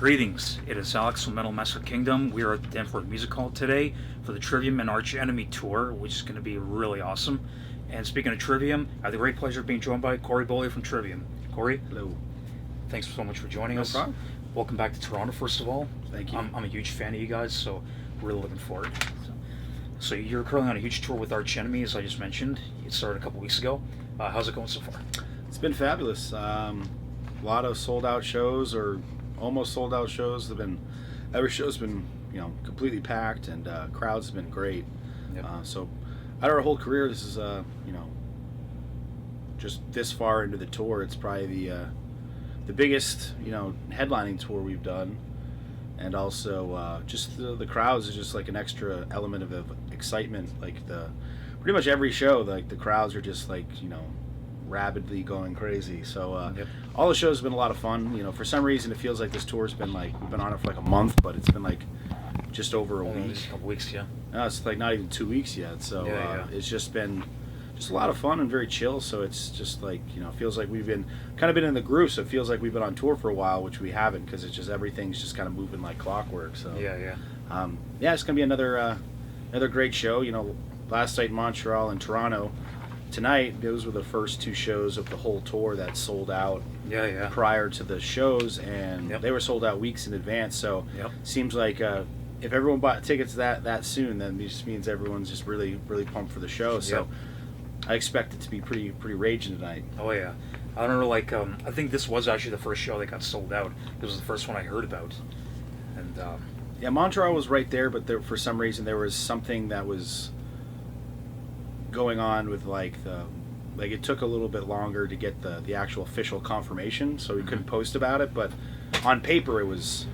Greetings, it is Alex from Metal Master Kingdom. We are at the Danforth Music Hall today for the Trivium and Arch Enemy Tour, which is going to be really awesome. And speaking of Trivium, I have the great pleasure of being joined by Corey Beaulieu from Trivium. Corey? Hello. Thanks so much for joining us. No problem. Welcome back to Toronto, first of all. Thank you. I'm a huge fan of you guys, so really looking forward. So you're currently on a huge tour with Arch Enemy, as I just mentioned. It started a couple weeks ago. How's it going so far? It's been fabulous. A lot of sold out shows or almost sold out shows. Every show's been completely packed, and crowds have been great. Yep. So out of our whole career, this is just this far into the tour, it's probably the biggest headlining tour we've done, and also just the crowds is just like an extra element of excitement. Like pretty much every show, like the crowds are just like rapidly going crazy. So Yep. all the shows have been a lot of fun. For some reason it feels like this tour's been like we've been on it for like a month, but it's been like just over a week. Just a couple weeks, yeah. No, it's like not even 2 weeks yet. So Yeah. it's just been just a lot of fun and very chill. So it's just like it feels like we've been kind of been in the groove. So it feels like we've been on tour for a while, which we haven't, because it's just everything's just kind of moving like clockwork. So Yeah. it's gonna be another great show. Last night in Montreal and Toronto. Tonight, those were the first two shows of the whole tour that sold out Yeah. prior to the shows, and Yep. they were sold out weeks in advance. So Yep. seems like if everyone bought tickets that soon, then it just means everyone's just really pumped for the show. So Yep. I expect it to be pretty raging tonight. Oh yeah. I don't know, I think this was actually the first show that got sold out. It was the first one I heard about. And Yeah, Montreal was right there, but for some reason there was something that was going on with it took a little bit longer to get the actual official confirmation, so we couldn't post about it. But on paper, it was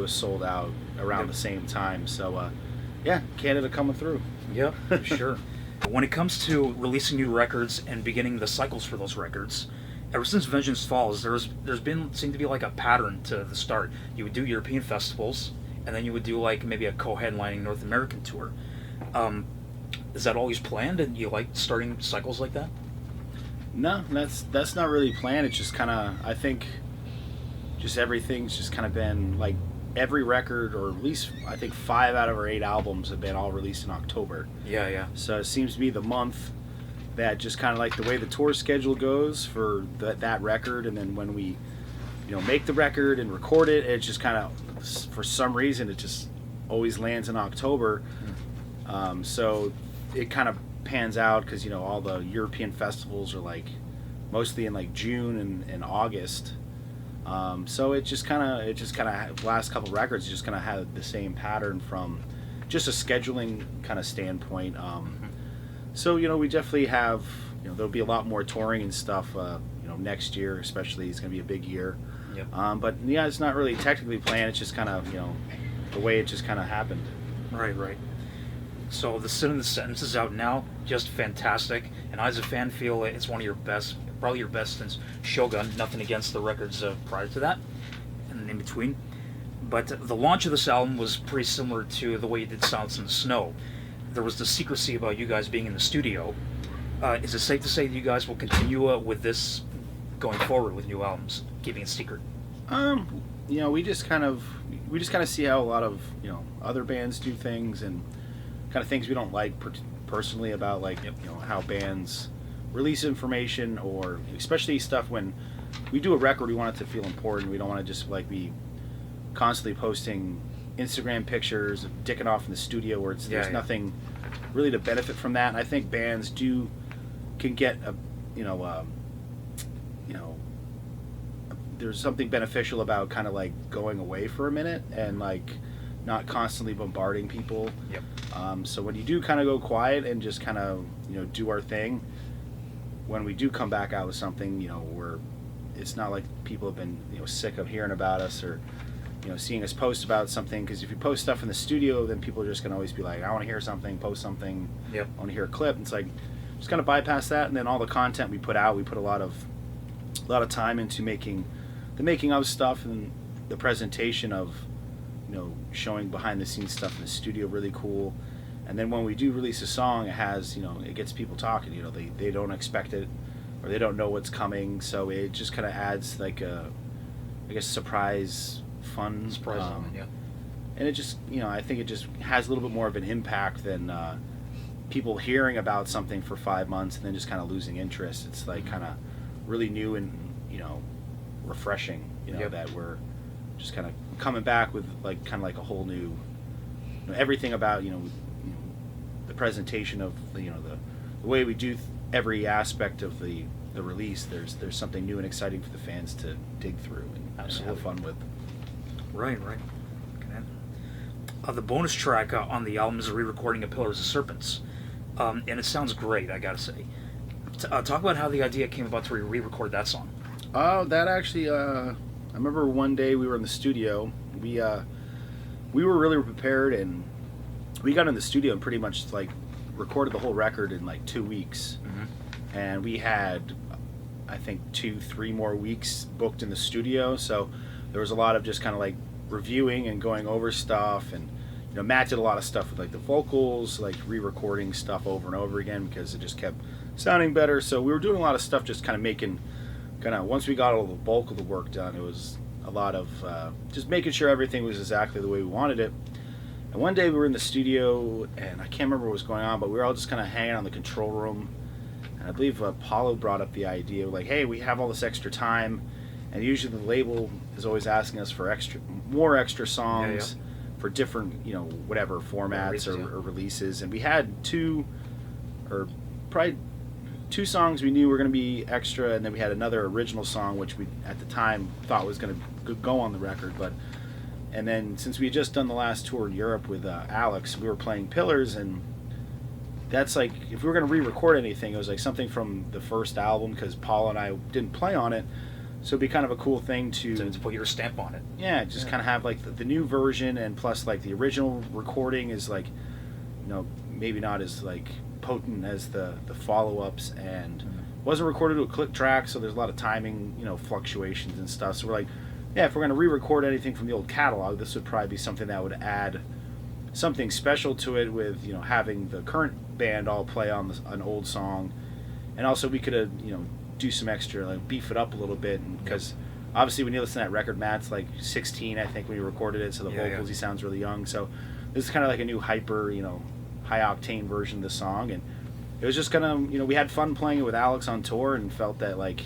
sold out around the same time. So Canada coming through. yeah, for sure. When it comes to releasing new records and beginning the cycles for those records, ever since Vengeance Falls, there's seemed to be like a pattern to the start. You would do European festivals, and then you would do like maybe a co-headlining North American tour. Is that always planned, and you like starting cycles like that? No, that's not really planned. It's just kind of, I think, just everything's just kind of been like every record, or at least I think 5 out of our 8 albums have been all released in October. Yeah. So it seems to be the month that just kind of like the way the tour schedule goes for that record, and then when we make the record and record it, it just kind of, for some reason, it just always lands in October. So it kind of pans out because all the European festivals are like mostly in like June and August. So it just kind of last couple records just kind of had the same pattern from just a scheduling kind of standpoint. So we definitely have there'll be a lot more touring and stuff next year, especially. It's going to be a big year. Yep. But yeah, it's not really technically planned. It's just kind of the way it just kind of happened. Right. So the Sin of the Sentence is out now, just fantastic, and I as a fan feel it's one of your best, probably your best since Shogun. Nothing against the records prior to that, and in between. But the launch of this album was pretty similar to the way you did Silence in the Snow. There was the secrecy about you guys being in the studio. Is it safe to say that you guys will continue with this going forward with new albums, keeping it secret? We just kind of see how a lot of other bands do things, and kind of things we don't like personally about how bands release information, or especially stuff when we do a record, we want it to feel important. We don't want to just be constantly posting Instagram pictures of dicking off in the studio where there's nothing really to benefit from that. And I think bands can get there's something beneficial about kind of going away for a minute and not constantly bombarding people. Yep. So when you do kind of go quiet and just kind of do our thing, when we do come back out with something, it's not like people have been sick of hearing about us or seeing us post about something. Because if you post stuff in the studio, then people are just gonna always be like, I want to hear something, post something. Yep. I want to hear a clip. And it's like just kind of bypass that, and then all the content we put out, we put a lot of time into making of stuff, and the presentation of showing behind the scenes stuff in the studio really cool. And then when we do release a song, it has it gets people talking. They don't expect it, or they don't know what's coming, so it just kind of adds like a surprise fun. Surprise element, yeah. And it just, I think it just has a little bit more of an impact than people hearing about something for 5 months and then just kind of losing interest. It's like kind of really new and, refreshing, that we're just kind of coming back with like kind of like a whole new, everything about, the presentation of the way we do every aspect of the release. There's something new and exciting for the fans to dig through and have fun with. Right. Okay. The bonus track on the album is a re-recording of Pillars of Serpents, and it sounds great, I gotta say. Talk about how the idea came about to re-record that song. That actually, I remember one day we were in the studio. We were really prepared, and we got in the studio and pretty much like recorded the whole record in like 2 weeks. Mm-hmm. And we had, I think, 2-3 more weeks booked in the studio. So there was a lot of just kind of like reviewing and going over stuff, and Matt did a lot of stuff with like the vocals, like re-recording stuff over and over again because it just kept sounding better. So we were doing a lot of stuff, just kind of once we got all the bulk of the work done, it was a lot of just making sure everything was exactly the way we wanted it. And one day we were in the studio, and I can't remember what was going on, but we were all just kind of hanging on the control room, and I believe Paulo brought up the idea like, hey, we have all this extra time, and usually the label is always asking us for more extra songs for different, whatever formats or releases. And we had two songs we knew were going to be extra, and then we had another original song which we at the time thought was going to go on the record. And then since we had just done the last tour in Europe with Alex, we were playing Pillars, and that's like, if we were going to re-record anything, it was like something from the first album, because Paul and I didn't play on it. So it'd be kind of a cool thing to put your stamp on it. Yeah, just kind of have like the new version, and plus like the original recording is like, maybe not as like potent as the follow-ups, and wasn't recorded to a click track, so there's a lot of timing, fluctuations and stuff. So we're like, yeah, if we're going to re-record anything from the old catalog, this would probably be something that would add something special to it, with having the current band all play on an old song, and also we could do some extra, like beef it up a little bit, because obviously when you listen to that record, Matt's like 16, I think, when he recorded it, so the vocals he sounds really young. So this is kind of like a new hyper, high octane version of the song, and it was just gonna, we had fun playing it with Alex on tour, and felt that like,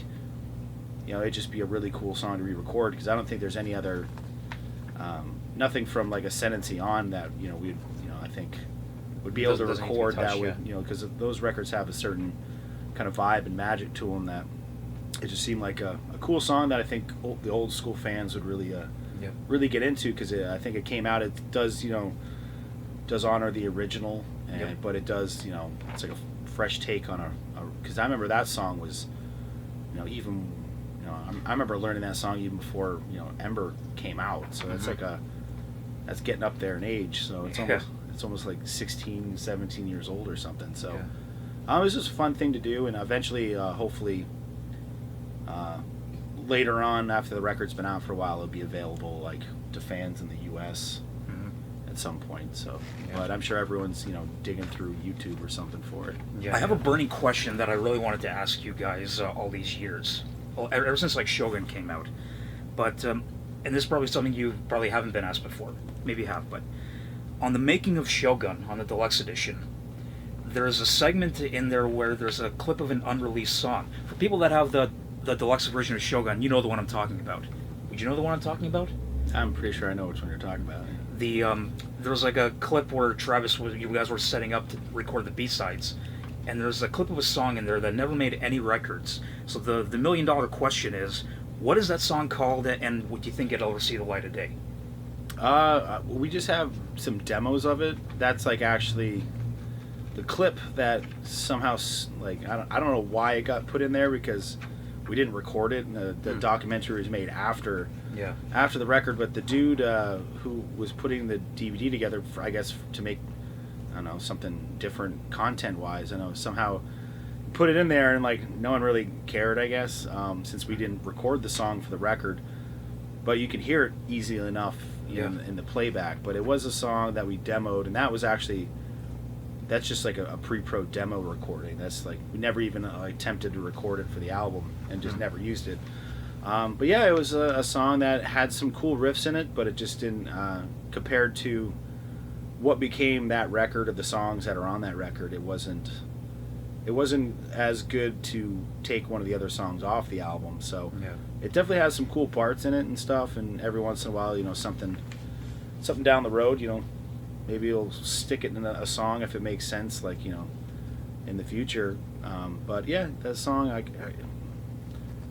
it'd just be a really cool song to re-record, because I don't think there's any other, nothing from like Ascendancy on that, we'd, I think would be able to record that would, because those records have a certain kind of vibe and magic to them that it just seemed like a cool song that I think the old school fans would really really get into, because I think it came out, it does does honor the original, but it does, it's like a fresh take on because I remember that song was even I remember learning that song even before Ember came out, so that's like that's getting up there in age, so it's almost like 16, 17 years old or something. So it was just a fun thing to do, and eventually, hopefully, later on, after the record's been out for a while, it'll be available like to fans in the U.S. At some point. So, but I'm sure everyone's digging through YouTube or something for it. I have a burning question that I really wanted to ask you guys all these years, well, ever since like Shogun came out. But and this is probably something you probably haven't been asked before. Maybe you have, but on the making of Shogun on the deluxe edition, there's a segment in there where there's a clip of an unreleased song. For people that have the deluxe version of Shogun, you know the one I'm talking about. Would you know the one I'm talking about? I'm pretty sure I know which one you're talking about. There was like a clip where you guys were setting up to record the B-sides, and there's a clip of a song in there that never made any records. So the $1 million question is, what is that song called, and would you think it'll ever see the light of day? We just have some demos of it. That's like actually the clip that somehow, like, I don't know why it got put in there, because we didn't record it, and the documentary was made after the record. But the dude who was putting the DVD together, I guess to make, I don't know, something different content wise, I know somehow put it in there, and like no one really cared, I guess, since we didn't record the song for the record. But you can hear it easily enough in the playback. But it was a song that we demoed, and that's just like a pre-pro demo recording. That's like, we never even attempted to record it for the album, and just never used it. But yeah, it was a song that had some cool riffs in it, but it just didn't, compared to what became that record, of the songs that are on that record, it wasn't as good to take one of the other songs off the album. So Yeah. it definitely has some cool parts in it and stuff, and every once in a while, something down the road, maybe you'll stick it in a song if it makes sense, like, in the future. But yeah, that song, I think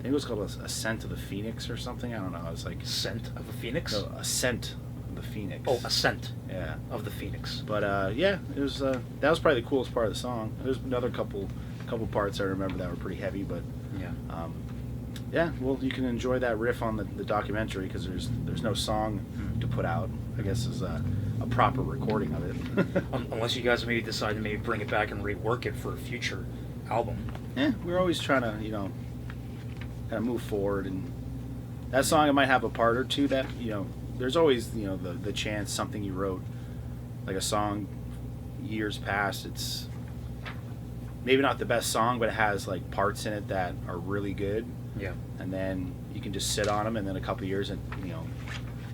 it was called Ascent of the Phoenix or something. I don't know. It was like Scent of the Phoenix? no, Ascent of the Phoenix. Oh, Ascent Yeah. of the Phoenix. But yeah, it was that was probably the coolest part of the song. There's another couple parts I remember that were pretty heavy, but Yeah. yeah, well, you can enjoy that riff on the documentary, because there's no song to put out. I guess is a proper recording of it. Unless you guys maybe decide to maybe bring it back and rework it for a future album. Yeah, we're always trying to kind of move forward, and that song, it might have a part or two that there's always the chance something you wrote, like a song years past, it's maybe not the best song, but it has like parts in it that are really good, Yeah. and then you can just sit on them, and then a couple of years and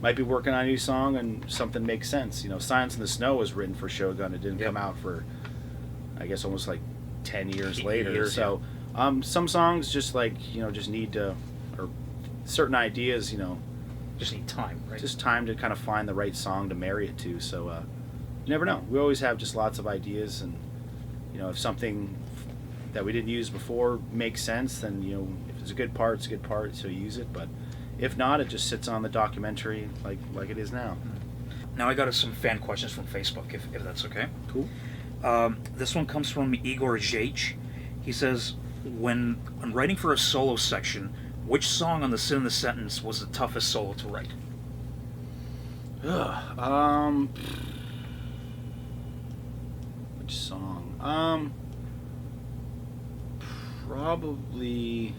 might be working on a new song and something makes sense. Silence in the Snow was written for Shogun. It didn't Yep. come out for, I guess, almost like 10 years 8 later. years, So some songs just like just need to, or certain ideas, Just need time, right? just time to kind of find the right song to marry it to. So you never know. We always have just lots of ideas, and if something that we didn't use before makes sense, then if it's a good part, it's a good part, so use it. But if not, it just sits on the documentary like it is now. Now I got some fan questions from Facebook, if that's okay. Cool. This one comes from Igor Jach. He says, when writing for a solo section, which song on the Sin in the Sentence was the toughest solo to write? Which song? Probably.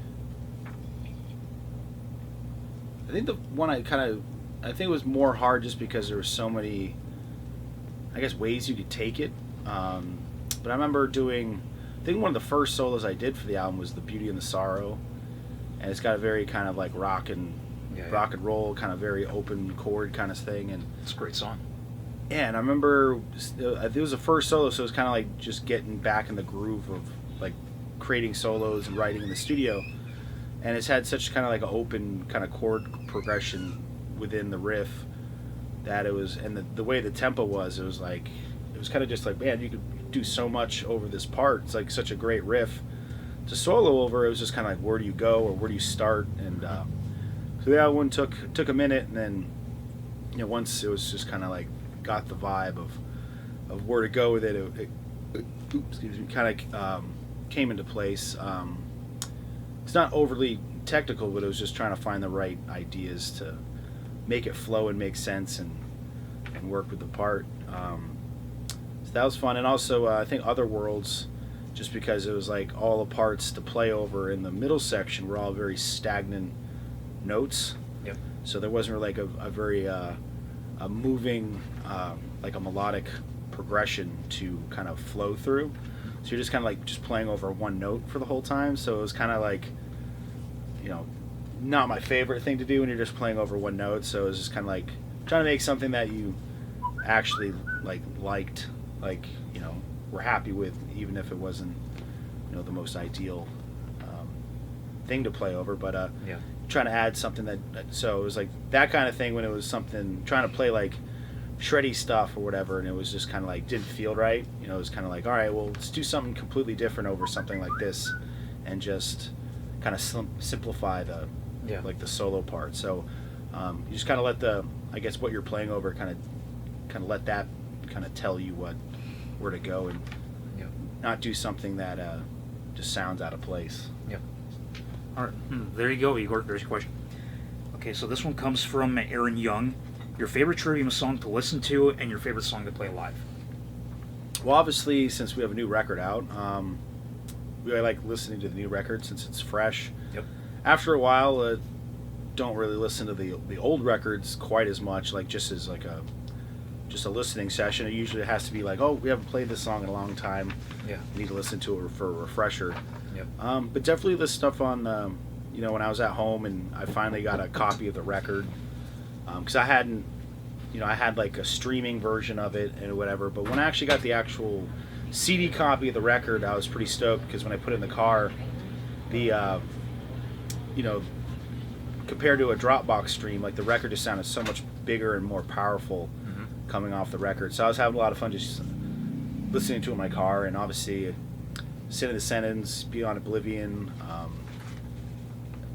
I think the one I think it was more hard just because there were so many, I guess, ways you could take it. But I remember doing, I think one of the first solos I did for the album was The Beauty and the Sorrow, and it's got a very kind of like rock and roll, kind of very open chord kind of thing, and It's a great song. yeah, and I remember it was the first solo, so it was kind of like just getting back in the groove of like creating solos and writing in the studio. And it's had such kind of like an open kind of chord progression within the riff that it was, and the way the tempo was, it was kind of just like, man, you could do so much over this part. It's like such a great riff to solo over. It was just kind of like, where do you go or where do you start? And so that one took a minute, and then once it was just kind of like got the vibe of where to go with it, excuse me, kind of came into place. It's not overly technical, but it was just trying to find the right ideas to make it flow and make sense and work with the part. So that was fun. And also I think Other Worlds, just because it was like all the parts to play over in the middle section were all very stagnant notes. Yep. So there wasn't really like a very a moving like a melodic progression to kind of flow through. So you're just kind of like just playing over one note for the whole time. So it was kind of like, not my favorite thing to do when you're just playing over one note. So it was just kind of like trying to make something that you actually liked, were happy with, even if it wasn't, the most ideal thing to play over. But Yeah. trying to add something so it was like that kind of thing when it was something trying to play like shreddy stuff or whatever, and it was just kind of like didn't feel right. It was kind of like, all right, well, let's do something completely different over something like this, and just kind of simplify the the solo part. So you just kind of let I guess what you're playing over kind of let that kind of tell you where to go, and not do something that just sounds out of place. Yeah. All right. There you go, Igor. There's your question. Okay, so this one comes from Aaron Young. Your favorite Trivium song to listen to and your favorite song to play live? Well, obviously, since we have a new record out, we like listening to the new record since it's fresh. Yep. After a while, don't really listen to the old records quite as much, like just as like a listening session. It usually has to be like, oh, we haven't played this song in a long time. Yeah. We need to listen to it for a refresher. Yep. But definitely the stuff on when I was at home and I finally got a copy of the record, because I hadn't, I had like a streaming version of it and whatever. But when I actually got the actual CD copy of the record, I was pretty stoked because when I put it in the car, the compared to a Dropbox stream, like the record just sounded so much bigger and more powerful coming off the record. So I was having a lot of fun just listening to it in my car, and obviously Sin of the Sentence, Beyond Oblivion,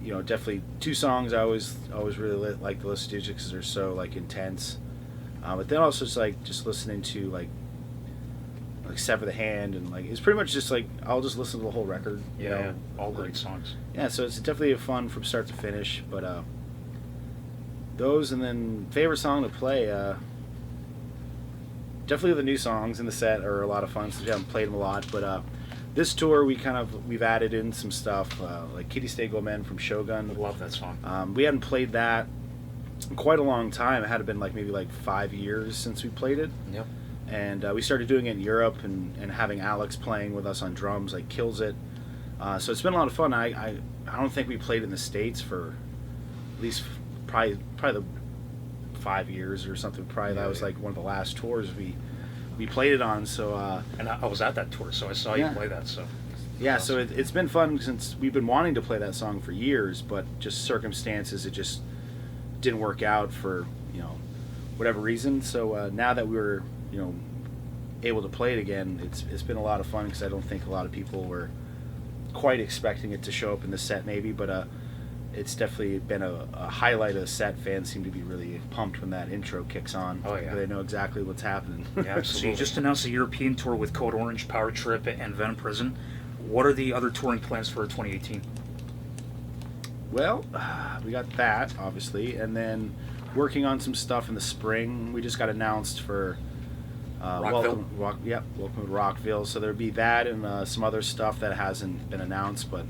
definitely two songs I always really like to listen to just because they're so like intense. But then also just listening to like Sever the Hand, and like it's pretty much just like I'll just listen to the whole record. Yeah, all great songs. Yeah, so it's definitely a fun from start to finish. But those, and then favorite song to play, definitely the new songs in the set are a lot of fun. So we haven't played them a lot, but this tour we've added in some stuff like Kitty Stay Gomen from Shogun. I love that song. We hadn't played that in quite a long time. It had been maybe 5 years since we played it. Yep. And we started doing it in Europe, and having Alex playing with us on drums kills it. So it's been a lot of fun. I don't think we played in the States for at least probably the 5 years or something. That was one of the last tours we played it on. So and I was at that tour, so I saw you play that. So yeah, awesome. So it's been fun since we've been wanting to play that song for years, but just circumstances, it just didn't work out for whatever reason. So now that we were able to play it again, it's been a lot of fun because I don't think a lot of people were quite expecting it to show up in the set maybe, but it's definitely been a highlight of the set. Fans seem to be really pumped when that intro kicks on. Oh yeah, they know exactly what's happening. Yeah, absolutely. So you just announced a European tour with Code Orange, Power Trip, and Venom Prison. What are the other touring plans for 2018? Well, we got that obviously, and then working on some stuff in the spring. We just got announced for Welcome to Rockville. So there'll be that and some other stuff that hasn't been announced, but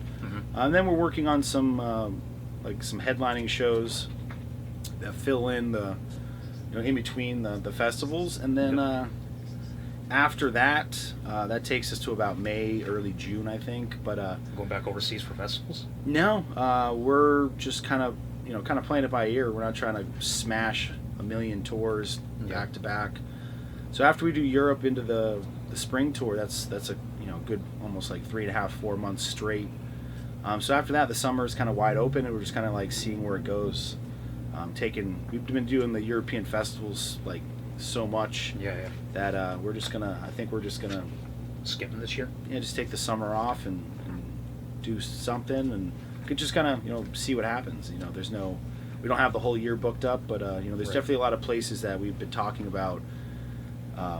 and then we're working on some some headlining shows that fill in the in between the festivals, and then after that that takes us to about May, early June, I think. But going back overseas for festivals? No, we're just kind of playing it by ear. We're not trying to smash a million tours back to back. So after we do Europe into the spring tour, that's a good almost 3.5, 4 months straight. So after that, the summer is kind of wide open, and we're just kind of seeing where it goes. We've been doing the European festivals so much that I think we're just gonna skipping this year. Yeah, just take the summer off and do something, and could just kind of see what happens. We don't have the whole year booked up, but there's definitely a lot of places that we've been talking about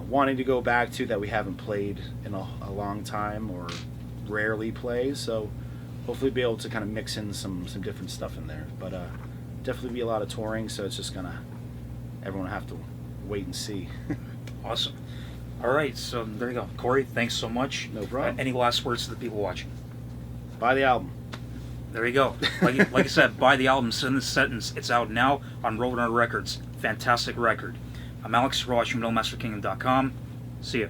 wanting to go back to that we haven't played in a long time or rarely play. So hopefully be able to kind of mix in some different stuff in there. But definitely be a lot of touring, so it's just everyone will have to wait and see. Awesome. All right, so there you go. Corey, thanks so much. No problem. Any last words to the people watching? Buy the album. There you go. Like I said, buy the album, Sin the Sentence. It's out now on Roadrunner Records. Fantastic record. I'm Alex. You're watching MiddelmasterKingdom.com. See ya.